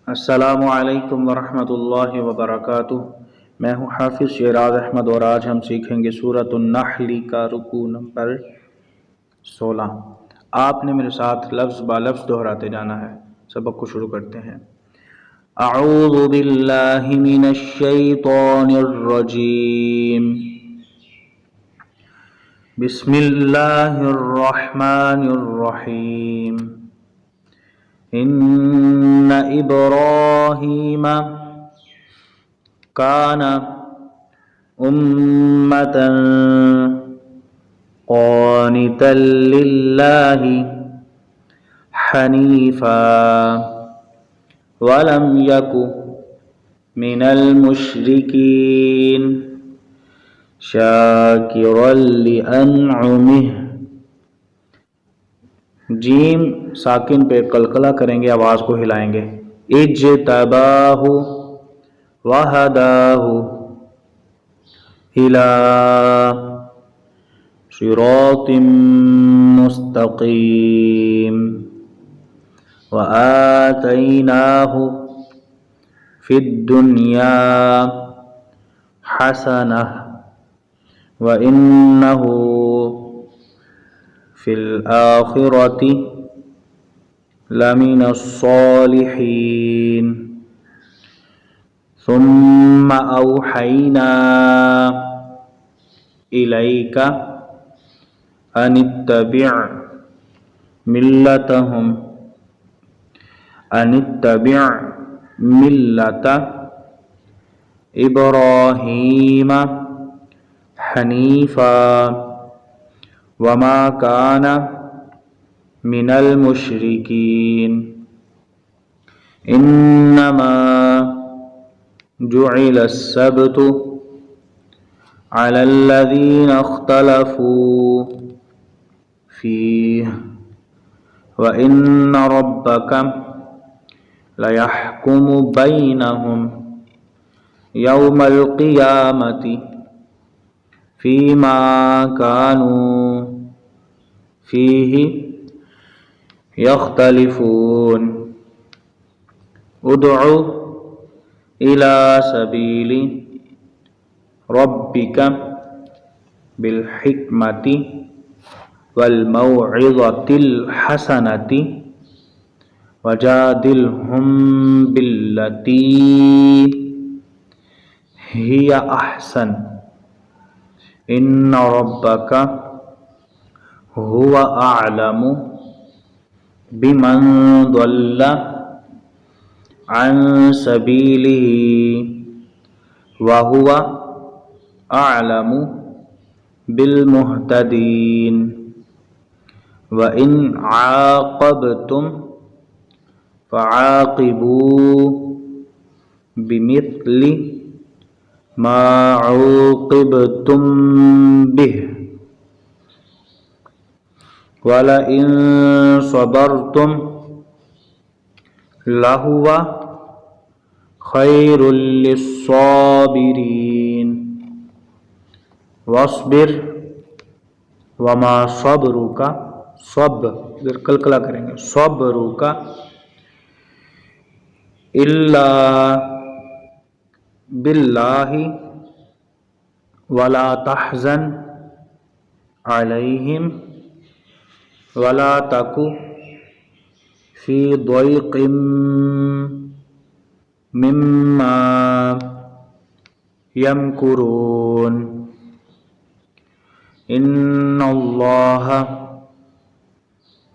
अस्सलामु अलैकुम वरहमतुल्लाहि वबरकातुह। मैं हूँ हाफिज़ शेराज अहमद और आज हम सीखेंगे सूरतुन नहल का रुकू नंबर 16। आपने मेरे साथ लफ्ज़ ब लफ्ज़ दोहराते जाना है। सबक को शुरू करते हैं। अऊज़ु बिल्लाहि मिनश शैतानिर रजीम। बिस्मिल्लाहिर रहमानिर रहीम। इन्न इब्राहीम कान उम्मतन क़ानितन लिल्लाहि हनीफ़ा वलम यकु मिनल मुश्रिकीन शाकिरन लिअनउमिह। जीम साकिन पे कलकला करेंगे, आवाज़ को हिलाएंगे। इज्तबाहु वहदाहु इला सिरातिम मुस्तकीम व आतैनाहु फिद्दुनिया हसनह व इन्नहु फिल आखिरति लमिनस्सालिहीन। सुम्मा औहैना इलैका अनित्तबि' मिल्लता इब्राहीम हनीफ़ा वमा काना मिनल मुश्रिकीन। इन्नमा जुइलस्सब्तु अलल्लज़ीना इख्तलफ़ू फ़ीह व इन्न रब्बक लयहकुमु बैनहुम यौमल क़ियामति फ़ीमा कानू फ़ीहि यख्तलिफ़ून। उदउ इला सबीली रब्बिका बिल हिक्मति वल मौइज़तिल हसनति वजादिलहुम बिल्लती हिया अहसन। इन्न रब्बका हुवा अअलमु बिमन ضل अन सबीलिही व हुवा अअलमु बिलमुहतदीन। व इन आक़बतुम फ़आक़िबू बिमिस्लि मा उक़िबतुम बिह वलइन सबरतुम लहुवा खैरुल लिस्साबिरीन। वस्बिर वमा सब्रुका, सब कलकला करेंगे, सब्रुका इल्ला बिल्लाहि वला तहज़न अलैहिम वला तकु फ़ी ضयक़िम मिम्मा यमकुरून। इन्नल्लाह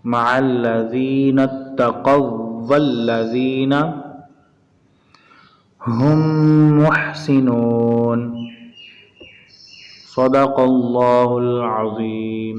मअल्लज़ीना इत्तक़व वल्लज़ीना हुम मुहसिनून। सदक़ल्लाहुल अज़ीम।